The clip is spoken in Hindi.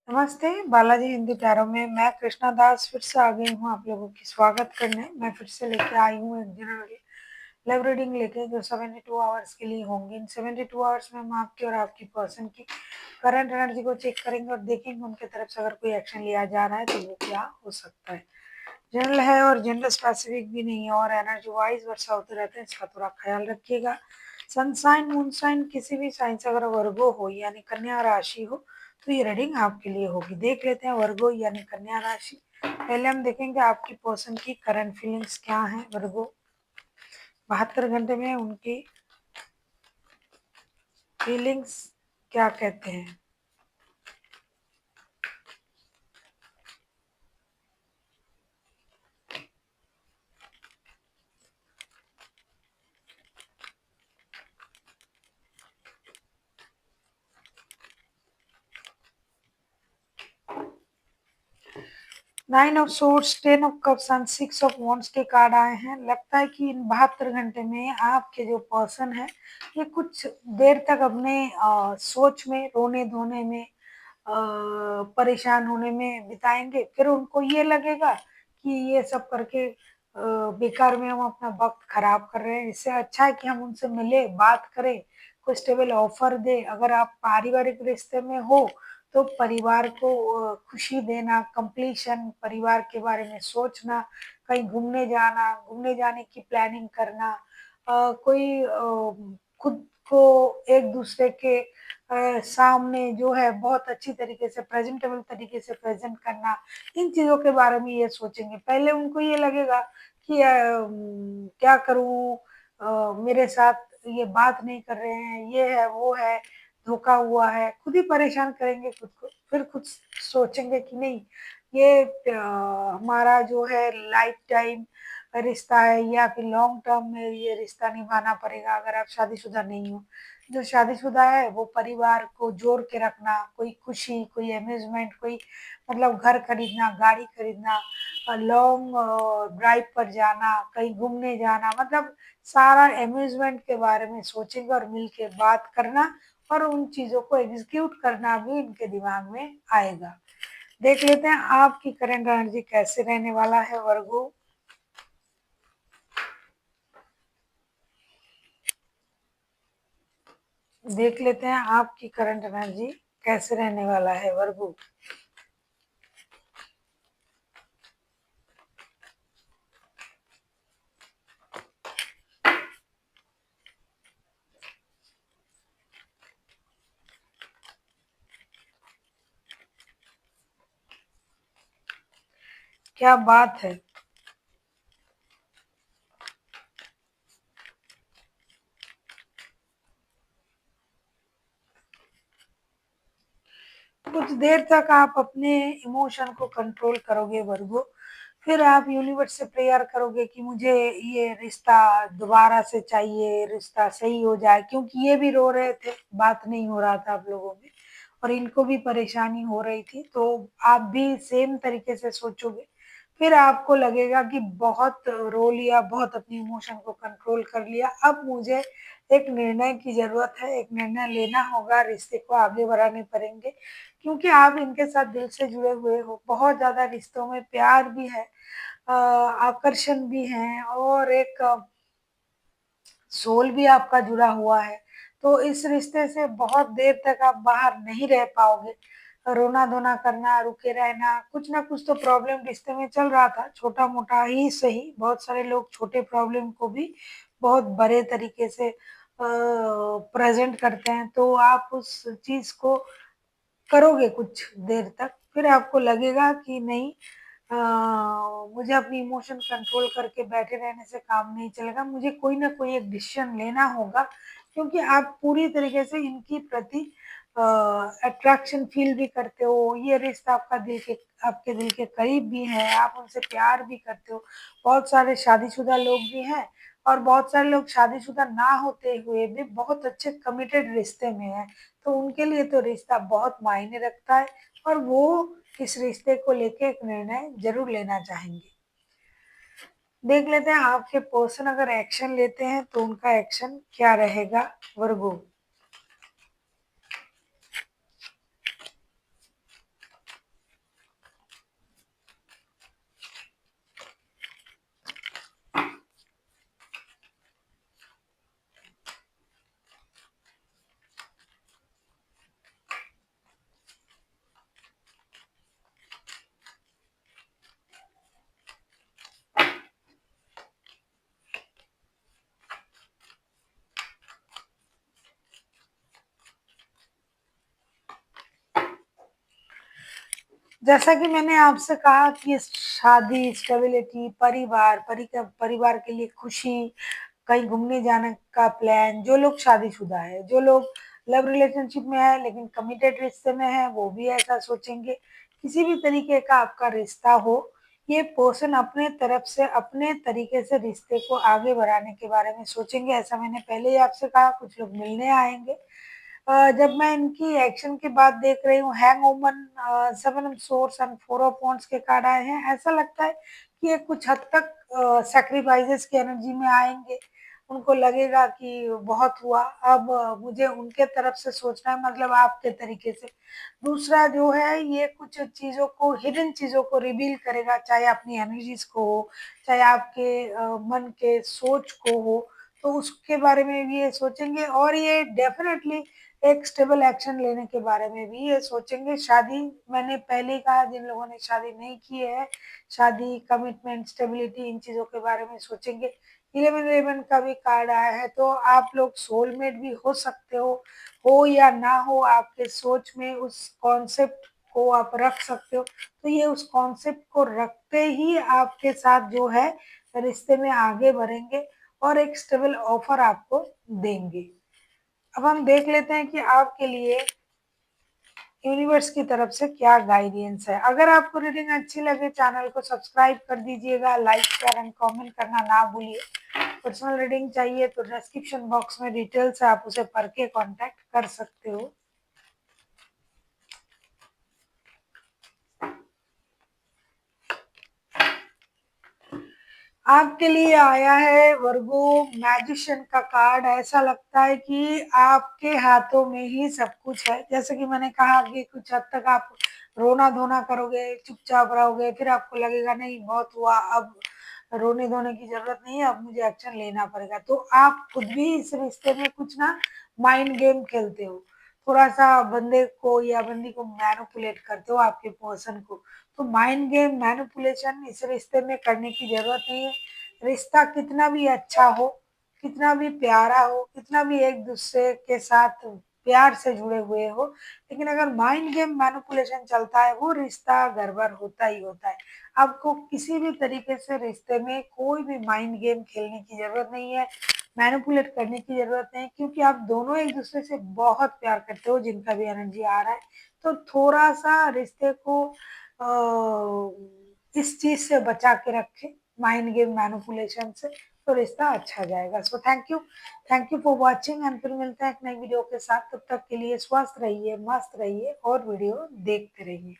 नमस्ते, बालाजी हिंदी प्यारों में मैं कृष्णा दास फिर से आ गई हूँ आप लोगों की स्वागत करने। मैं फिर से लेके आई हूँ एक जनरल लव रीडिंग लेके जो 72 आवर्स के लिए होंगी। इन 72 आवर्स में हम आपकी और आपकी पर्सन की करंट एनर्जी को चेक करेंगे और देखेंगे उनके तरफ से अगर कोई एक्शन लिया जा रहा है तो वो क्या हो सकता है। जनरल है और जनरल स्पेसिफिक भी नहीं है और एनर्जी वाइज वर्षा होते रहते हैं, इसका थोड़ा ख्याल रखिएगा। सनसाइन मूनसाइन किसी भी साइन से अगर वर्गो हो यानी कन्या राशि हो तो ये रीडिंग आपके लिए होगी। देख लेते हैं वर्गो यानी कन्या राशि। पहले हम देखेंगे आपकी पर्सन की करंट फीलिंग्स क्या है। वर्गो 72 घंटे में उनकी फीलिंग्स क्या कहते हैं। 9 of swords, 10 of cups and 6 of wands के कार्ड आए हैं। लगता है कि इन 72 घंटे में आपके जो पर्सन है ये कुछ देर तक अपने सोच में, रोने धोने में, परेशान होने में बिताएंगे। फिर उनको ये लगेगा कि ये सब करके बेकार में हम अपना वक्त खराब कर रहे हैं। इससे अच्छा है कि हम उनसे मिले, बात करें, कोई स्टेबल ऑफर दे। अगर आप पारिवारिक रिश्ते में हो तो परिवार को खुशी देना, कंप्लीशन, परिवार के बारे में सोचना, कहीं घूमने जाना, घूमने जाने की प्लानिंग करना, कोई खुद को एक दूसरे के सामने जो है बहुत अच्छी तरीके से प्रेजेंटेबल तरीके से प्रेजेंट करना, इन चीज़ों के बारे में ये सोचेंगे। पहले उनको ये लगेगा कि क्या करूँ, मेरे साथ ये बात नहीं कर रहे हैं, ये है वो है, धोखा हुआ है, खुद ही परेशान करेंगे खुद को। फिर खुद सोचेंगे कि नहीं, ये हमारा जो है लाइफ टाइम रिश्ता है या फिर लॉन्ग टर्म में ये रिश्ता निभाना पड़ेगा। अगर आप शादीशुदा नहीं हो, जो शादीशुदा है वो परिवार को जोड़ के रखना, कोई खुशी, कोई अम्यूजमेंट, कोई मतलब घर खरीदना, गाड़ी खरीदना, लॉन्ग ड्राइव पर जाना, कहीं घूमने जाना, मतलब सारा अम्यूजमेंट के बारे में सोचेंगे और मिल के बात करना और उन चीज़ों को एग्जीक्यूट करना भी इनके दिमाग में आएगा। देख लेते हैं आपकी करंट एनर्जी कैसे रहने वाला है वर्गो। देख लेते हैं आपकी करंट एनर्जी कैसे रहने वाला है वर्गो। क्या बात है। कुछ देर तक आप अपने इमोशन को कंट्रोल करोगे वर्गो। फिर आप यूनिवर्स से प्रेयर करोगे कि मुझे ये रिश्ता दोबारा से चाहिए, रिश्ता सही हो जाए, क्योंकि ये भी रो रहे थे, बात नहीं हो रहा था आप लोगों में और इनको भी परेशानी हो रही थी। तो आप भी सेम तरीके से सोचोगे। फिर आपको लगेगा कि बहुत रो लिया, बहुत अपने इमोशन को कंट्रोल कर लिया, अब मुझे एक निर्णय की जरूरत है, एक निर्णय लेना होगा, रिश्ते को आगे बढ़ाने पड़ेंगे। क्योंकि आप इनके साथ दिल से जुड़े हुए हो, बहुत ज्यादा रिश्तों में प्यार भी है, आकर्षण भी है और एक सोल भी आपका जुड़ा हुआ है। तो इस रिश्ते से बहुत देर तक आप बाहर नहीं रह पाओगे। रोना धोना करना, रुके रहना, कुछ ना कुछ तो प्रॉब्लम रिश्ते में चल रहा था, छोटा मोटा ही सही। बहुत सारे लोग छोटे प्रॉब्लम को भी बहुत बड़े तरीके से प्रेजेंट करते हैं। तो आप उस चीज को करोगे कुछ देर तक, फिर आपको लगेगा कि नहीं, मुझे अपनी इमोशन कंट्रोल करके बैठे रहने से काम नहीं चलेगा, मुझे कोई ना कोई एक डिसीजन लेना होगा। क्योंकि आप पूरी तरीके से इनकी प्रति अट्रैक्शन फील भी करते हो, ये रिश्ता आपका दिल के, आपके दिल के करीब भी है, आप उनसे प्यार भी करते हो। बहुत सारे शादीशुदा लोग भी हैं और बहुत सारे लोग शादीशुदा ना होते हुए भी बहुत अच्छे कमिटेड रिश्ते में हैं। तो उनके लिए तो रिश्ता बहुत मायने रखता है और वो इस रिश्ते को लेके एक निर्णय जरूर लेना चाहेंगे। देख लेते हैं आपके पर्सन अगर एक्शन लेते हैं तो उनका एक्शन क्या रहेगा वर्गो। जैसा कि मैंने आपसे कहा कि शादी, स्टेबिलिटी, परिवार के लिए खुशी, कहीं घूमने जाने का प्लान, जो लोग शादीशुदा है, जो लोग लव रिलेशनशिप में है लेकिन कमिटेड रिश्ते में है, वो भी ऐसा सोचेंगे। किसी भी तरीके का आपका रिश्ता हो, ये पर्सन अपने तरफ से अपने तरीके से रिश्ते को आगे बढ़ाने के बारे में सोचेंगे। ऐसा मैंने पहले ही आपसे कहा, कुछ लोग मिलने आएंगे। जब मैं इनकी एक्शन की बात देख रही हूँ, हैंग ओमन, seven of source and four of wands के कार्ड आए हैं, ऐसा लगता है कि ये कुछ हद तक सैक्रिफाइसेस की एनर्जी में आएंगे। उनको लगेगा कि बहुत हुआ, अब मुझे उनके तरफ से सोचना है, मतलब आपके तरीके से। दूसरा जो है, ये कुछ चीजों को, हिडन चीजों को रिवील करेगा, चाहे अपनी एनर्जीज को हो, चाहे आपके मन के सोच को हो, तो उसके बारे में भी ये सोचेंगे। और ये डेफिनेटली एक स्टेबल एक्शन लेने के बारे में भी ये सोचेंगे। शादी, मैंने पहले ही कहा, जिन लोगों ने शादी नहीं की है, शादी, कमिटमेंट, स्टेबिलिटी, इन चीजों के बारे में सोचेंगे। 1111 का भी कार्ड आया है, तो आप लोग सोलमेट भी हो सकते हो या ना हो, आपके सोच में उस कॉन्सेप्ट को आप रख सकते हो। तो ये उस कॉन्सेप्ट को रखते ही आपके साथ जो है रिश्ते में आगे बढ़ेंगे और एक स्टेबल ऑफर आपको देंगे। अब हम देख लेते हैं कि आपके लिए यूनिवर्स की तरफ से क्या गाइडेंस है। अगर आपको रीडिंग अच्छी लगे, चैनल को सब्सक्राइब कर दीजिएगा, लाइक शेयर एंड कमेंट करना ना भूलिए। पर्सनल रीडिंग चाहिए तो डिस्क्रिप्शन बॉक्स में डिटेल्स है, आप उसे पढ़ के कॉन्टैक्ट कर सकते हो। आपके लिए आया है वर्गो मैजिशियन का कार्ड। ऐसा लगता है कि आपके हाथों में ही सब कुछ है। जैसे कि मैंने कहा कि कुछ हद तक आप रोना धोना करोगे, चुपचाप रहोगे, फिर आपको लगेगा नहीं बहुत हुआ, अब रोने धोने की जरूरत नहीं है, अब मुझे एक्शन लेना पड़ेगा। तो आप खुद भी इस रिश्ते में कुछ ना माइंड गेम खेलते हो, थोड़ा सा बंदे को या बंदी को मैनिपुलेट करते हो, आपके पर्सन को। तो माइंड गेम, मैनिपुलेशन इस रिश्ते में करने की जरूरत नहीं है। रिश्ता कितना भी अच्छा हो, कितना भी प्यारा हो, कितना भी एक दूसरे के साथ प्यार से जुड़े हुए हो, लेकिन अगर माइंड गेम, मैनिपुलेशन चलता है, वो रिश्ता गड़बड़ होता ही होता है। आपको किसी भी तरीके से रिश्ते में कोई भी माइंड गेम खेलने की जरूरत नहीं है, मैनिपुलेट करने की जरूरत नहीं, क्योंकि आप दोनों एक दूसरे से बहुत प्यार करते हो, जिनका भी एनर्जी आ रहा है। तो थोड़ा सा रिश्ते को इस चीज से बचा के रखें, माइंड गेम, मैनिपुलेशन से, तो रिश्ता अच्छा जाएगा। So thank you for watching, and फिर मिलते हैं एक नई वीडियो के साथ। तब तक के लिए स्वस्थ रहिए, मस्त रहिए और वीडियो देखते रहिए।